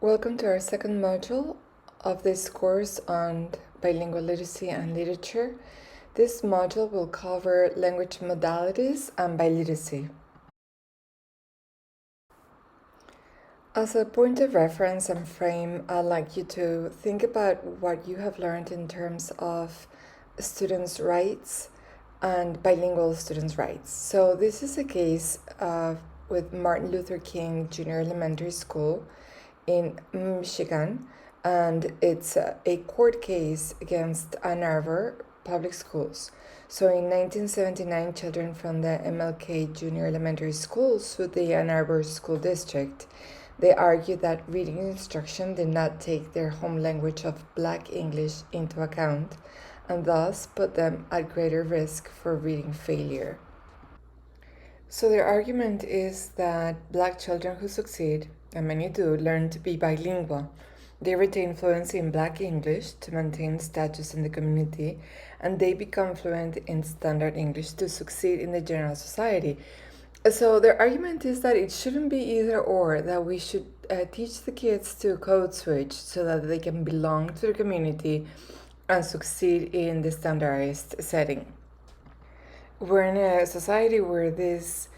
Welcome to our second module of this course on bilingual literacy and literature. This module will cover language modalities and biliteracy. As a point of reference and frame, I'd like you to think about what you have learned in terms of students' rights and bilingual students' rights. So this is a case with Martin Luther King Junior Elementary School in Michigan, and it's a court case against Ann Arbor Public Schools. So in 1979, children from the MLK Junior Elementary School sued the Ann Arbor School District. They argued that reading instruction did not take their home language of Black English into account, and thus put them at greater risk for reading failure. So their argument is that Black children who succeed, and many do, learn to be bilingual. They retain fluency in Black English to maintain status in the community, and they become fluent in Standard English to succeed in the general society. So their argument is that it shouldn't be either or, that we should teach the kids to code switch so that they can belong to the community and succeed in the standardized setting. We're in a society where this,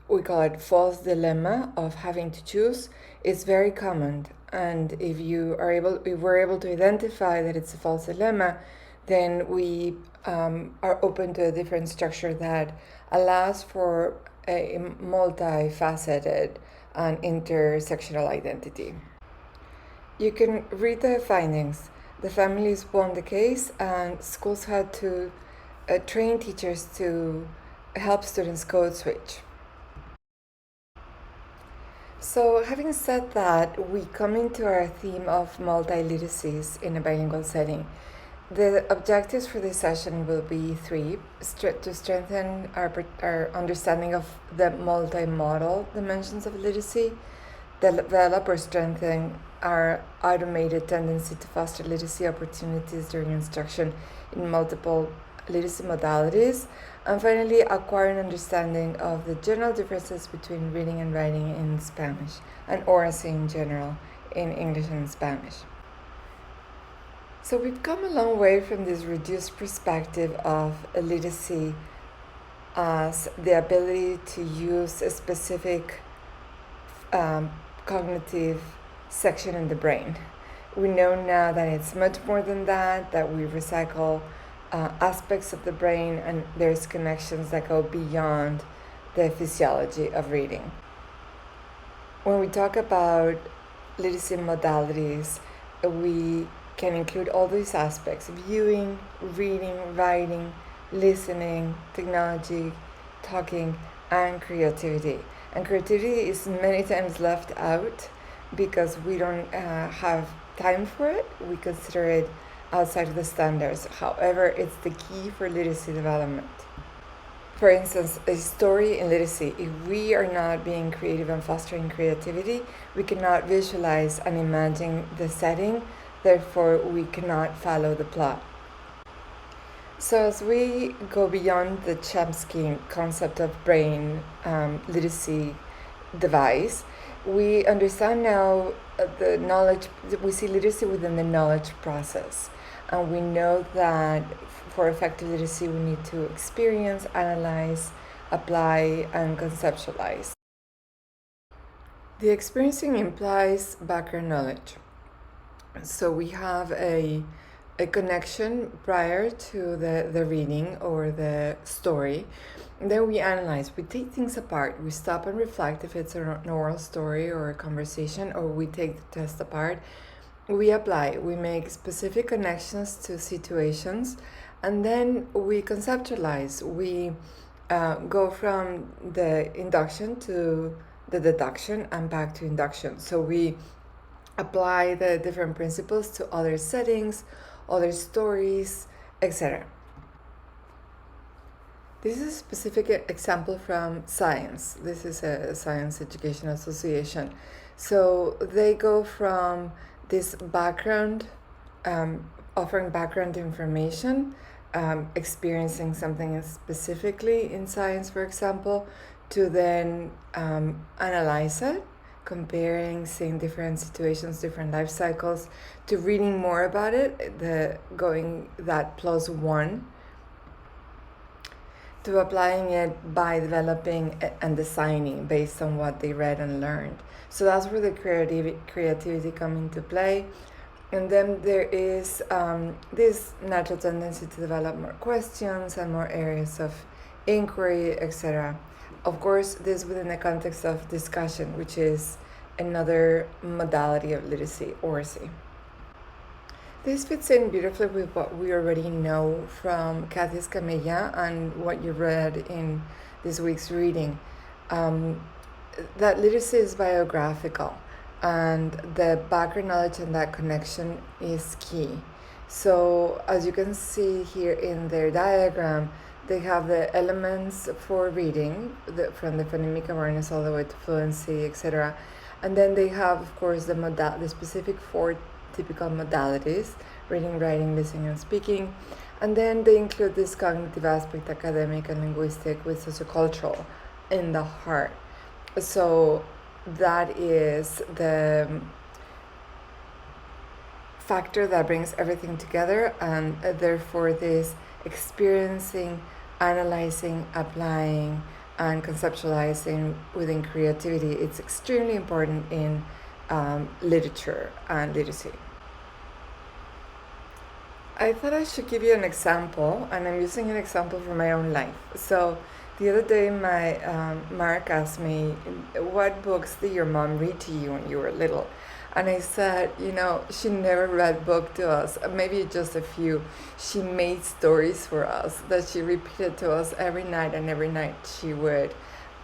we call it false dilemma of having to choose, is very common. And if we're able to identify that it's a false dilemma, then we are open to a different structure that allows for a multifaceted and intersectional identity. You can read the findings. The families won the case, and schools had to train teachers to help students code switch. So, having said that, we come into our theme of multiliteracies in a bilingual setting. The objectives for this session will be three: to strengthen our understanding of the multimodal dimensions of literacy, develop or strengthen our automated tendency to foster literacy opportunities during instruction in multiple literacy modalities, and finally acquire an understanding of the general differences between reading and writing in Spanish and oracy in general in English and Spanish. So we've come a long way from this reduced perspective of literacy as the ability to use a specific cognitive section in the brain. We know now that it's much more than that we recycle aspects of the brain, and there's connections that go beyond the physiology of reading. When we talk about literacy modalities, we can include all these aspects: viewing, reading, writing, listening, technology, talking, and creativity. And creativity is many times left out because we don't have time for it. We consider it outside of the standards. However, it's the key for literacy development. For instance, a story in literacy, if we are not being creative and fostering creativity, we cannot visualize and imagine the setting, therefore we cannot follow the plot. So as we go beyond the Chomsky concept of brain literacy device, we understand now the knowledge, we see literacy within the knowledge process. And we know that for effective literacy, we need to experience, analyze, apply, and conceptualize. The experiencing implies background knowledge. So we have a connection prior to the reading or the story. And then we analyze, we take things apart, we stop and reflect if it's an oral story or a conversation, or we take the test apart. We apply, we make specific connections to situations, and then we conceptualize. We go from the induction to the deduction and back to induction. So we apply the different principles to other settings, other stories, etc. This is a specific example from science. This is a Science Education Association. So they go from this background, offering background information, experiencing something specifically in science, for example, to then analyze it, comparing, seeing different situations, different life cycles, to reading more about it, going that +1, to applying it by developing and designing based on what they read and learned. So that's where the creativity come into play. And then there is this natural tendency to develop more questions and more areas of inquiry, etc. Of course, this within the context of discussion, which is another modality of literacy, oracy. This fits in beautifully with what we already know from Kathy Escamilla and what you read in this week's reading. That literacy is biographical, and the background knowledge and that connection is key. So as you can see here in their diagram, they have the elements for reading, from the phonemic awareness all the way to fluency, etc. And then they have, of course, the specific 4 typical modalities: reading, writing, listening, and speaking. And then they include this cognitive aspect, academic and linguistic, with sociocultural in the heart. So that is the factor that brings everything together, and therefore this experiencing, analyzing, applying, and conceptualizing within creativity, it's extremely important in literature and literacy. I thought I should give you an example, and I'm using an example from my own life. So the other day, my Mark asked me, what books did your mom read to you when you were little? And I said, she never read book to us, maybe just a few. She made stories for us that she repeated to us every night, and every night she would,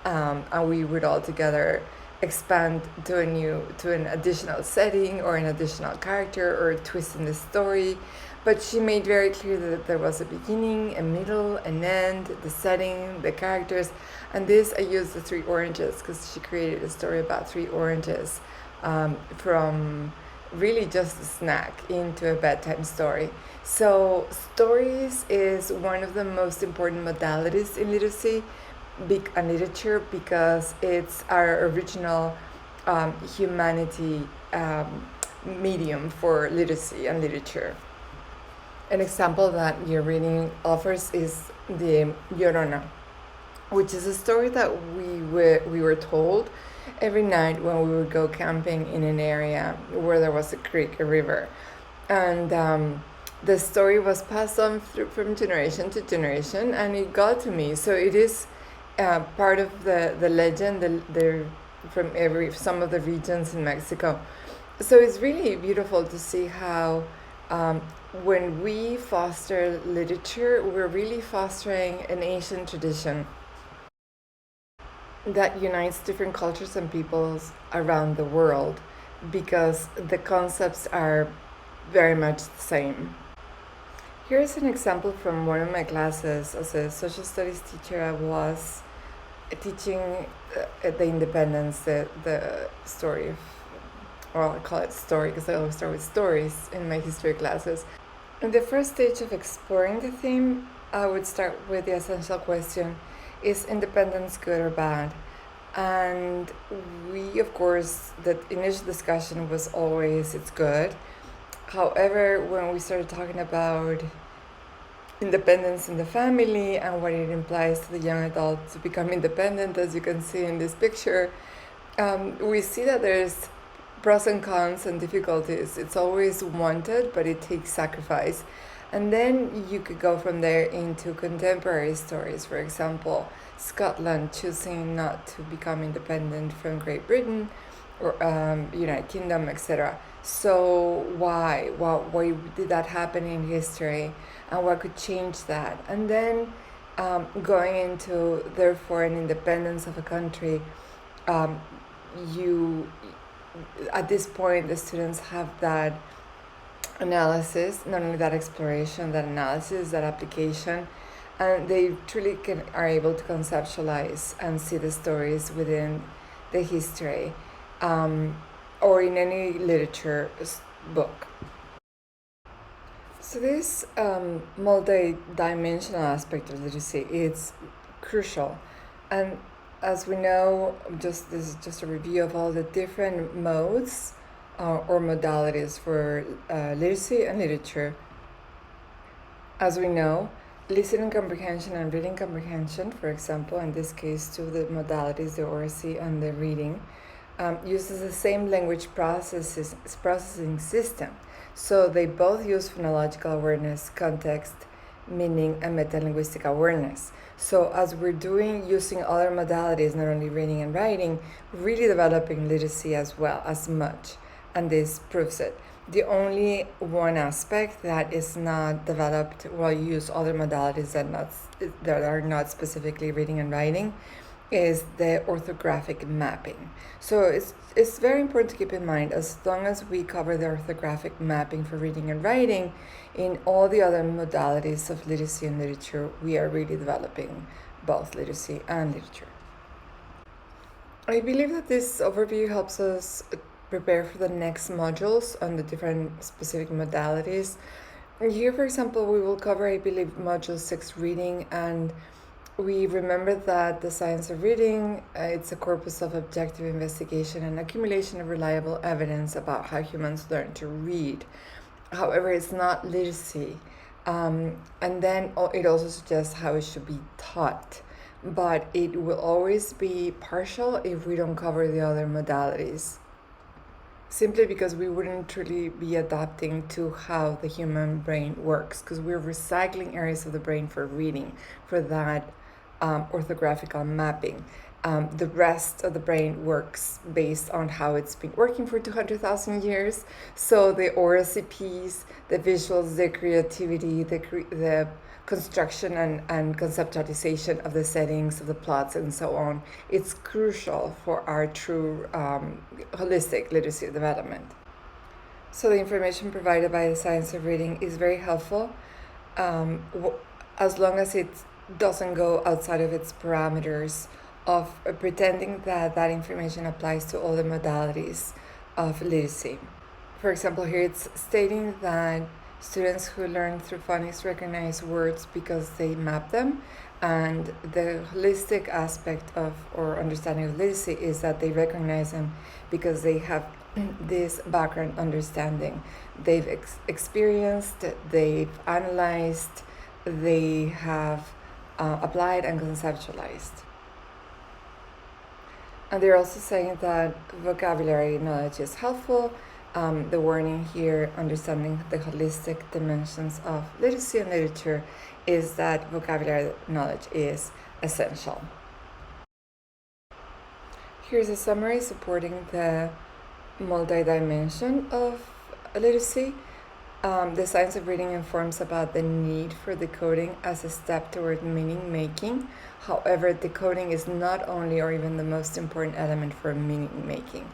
and we would all together expand to an additional setting or an additional character or a twist in the story. But she made very clear that there was a beginning, a middle, an end, the setting, the characters. And this, I used the 3 oranges because she created a story about 3 oranges, from really just a snack into a bedtime story. So stories is one of the most important modalities in literacy and literature, because it's our original humanity medium for literacy and literature. An example that your reading offers is the Llorona, which is a story that we were told every night when we would go camping in an area where there was a creek, a river. And the story was passed on from generation to generation, and it got to me. So it is part of the legend from some of the regions in Mexico. So it's really beautiful to see how when we foster literature, we're really fostering an ancient tradition that unites different cultures and peoples around the world, because the concepts are very much the same. Here's an example from one of my classes. As a social studies teacher, I was teaching the independence, the story of, well, I call it story because I always start with stories in my history classes. In the first stage of exploring the theme, I would start with the essential question: is independence good or bad? And we, of course, the initial discussion was always it's good. However, when we started talking about independence in the family and what it implies to the young adult to become independent, as you can see in this picture, we see that there's pros and cons and difficulties. It's always wanted, but it takes sacrifice. And then you could go from there into contemporary stories. For example, Scotland choosing not to become independent from Great Britain or United Kingdom, etc. So why did that happen in history, and what could change that? And then going into, therefore, an independence of a country, at this point the students have that analysis, not only that exploration, that analysis, that application, and they truly are able to conceptualize and see the stories within the history, or in any literature book. So this multi-dimensional aspect of literacy is crucial, and As we know, this is just a review of all the different modes or modalities for literacy and literature. As we know, listening comprehension and reading comprehension, for example, in this case, two of the modalities, the oracy and the reading, uses the same language processing system. So they both use phonological awareness, context, meaning, and metalinguistic awareness. So as we're using other modalities, not only reading and writing, really developing literacy as well as much, and this proves it. The only one aspect that is not developed while you use other modalities that are not specifically reading and writing is the orthographic mapping. So it's very important to keep in mind, as long as we cover the orthographic mapping for reading and writing, in all the other modalities of literacy and literature, we are really developing both literacy and literature. I believe that this overview helps us prepare for the next modules on the different specific modalities. Here, for example, we will cover, I believe, module 6, reading, and we remember that the science of reading, it's a corpus of objective investigation and accumulation of reliable evidence about how humans learn to read. However, it's not literacy. And then it also suggests how it should be taught. But it will always be partial if we don't cover the other modalities, simply because we wouldn't truly be adapting to how the human brain works, because we're recycling areas of the brain for reading, for that orthographical mapping. The rest of the brain works based on how it's been working for 200,000 years. So the oracy piece, the visuals, the creativity, the construction and conceptualization of the settings, of the plots, and so on, it's crucial for our true holistic literacy development. So the information provided by the science of reading is very helpful, as long as it doesn't go outside of its parameters of pretending that that information applies to all the modalities of literacy. For example, here it's stating that students who learn through phonics recognize words because they map them, and the holistic aspect of or understanding of literacy is that they recognize them because they have this background understanding. They've experienced, they've analyzed, they have applied and conceptualized. And they're also saying that vocabulary knowledge is helpful. The warning here, understanding the holistic dimensions of literacy and literature, is that vocabulary knowledge is essential. Here's a summary supporting the multi-dimension of literacy. The science of reading informs about the need for decoding as a step toward meaning making. However, decoding is not only or even the most important element for meaning making.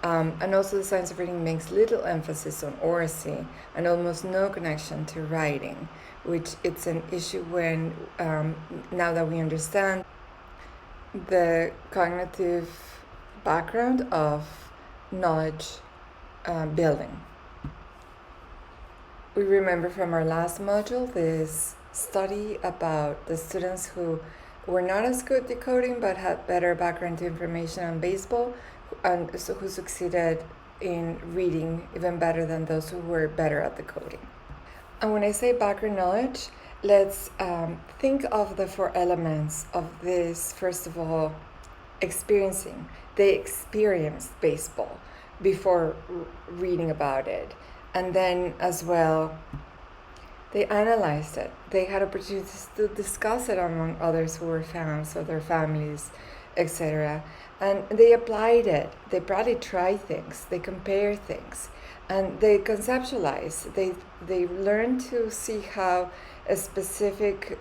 And also the science of reading makes little emphasis on oracy and almost no connection to writing, which it's an issue when, now that we understand the cognitive background of knowledge building. We remember from our last module this study about the students who were not as good decoding but had better background information on baseball, and so who succeeded in reading even better than those who were better at decoding. And when I say background knowledge, let's think of the 4 elements of this. First of all, experiencing. They experienced baseball before reading about it. And then as well, they analyzed it. They had opportunities to discuss it among others who were fans of their families, etc. And they applied it. They probably try things. They compare things. And they conceptualize. They learn to see how a specific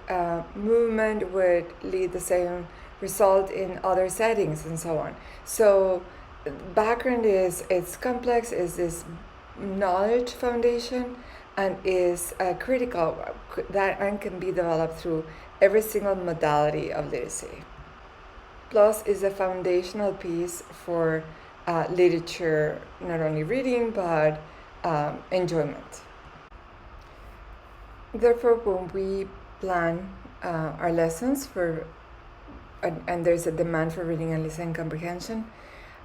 movement would lead the same result in other settings and so on. So background it's complex, is this knowledge foundation, and is critical that and can be developed through every single modality of literacy. Plus is a foundational piece for literature, not only reading but enjoyment. Therefore, when we plan our lessons for and there's a demand for reading and listening comprehension.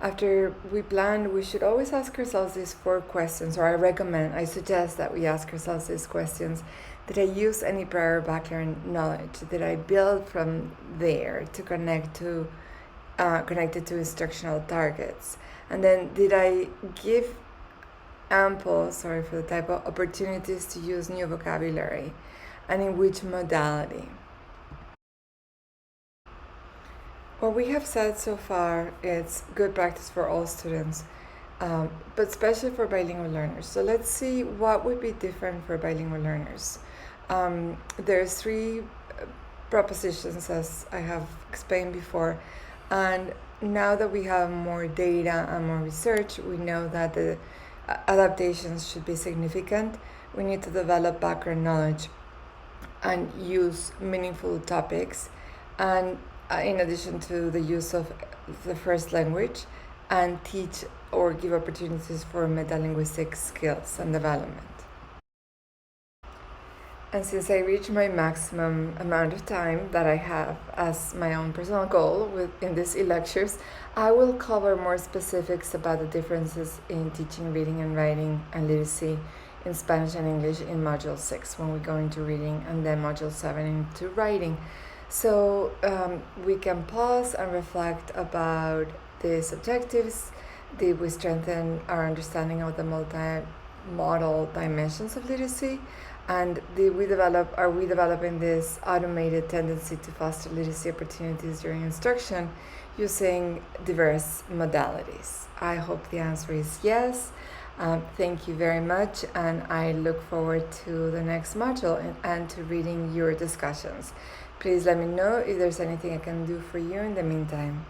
After we plan, we should always ask ourselves these 4 questions, or I suggest that we ask ourselves these questions. Did I use any prior background knowledge? Did I build from there to connect it to instructional targets? And then did I give ample, sorry for the typo, opportunities to use new vocabulary, and in which modality? What we have said so far, it's good practice for all students, but especially for bilingual learners. So let's see what would be different for bilingual learners. There's 3 propositions, as I have explained before, and now that we have more data and more research, we know that the adaptations should be significant. We need to develop background knowledge and use meaningful topics, and in addition to the use of the first language, and teach or give opportunities for metalinguistic skills and development. And since I reached my maximum amount of time that I have as my own personal goal in these e-lectures, I will cover more specifics about the differences in teaching reading and writing and literacy in Spanish and English in Module 6 when we go into reading, and then Module 7 into writing. So we can pause and reflect about these objectives. Did we strengthen our understanding of the multi-modal dimensions of literacy? And are we developing this automated tendency to foster literacy opportunities during instruction using diverse modalities? I hope the answer is yes. Thank you very much, and I look forward to the next module and to reading your discussions. Please let me know if there's anything I can do for you in the meantime.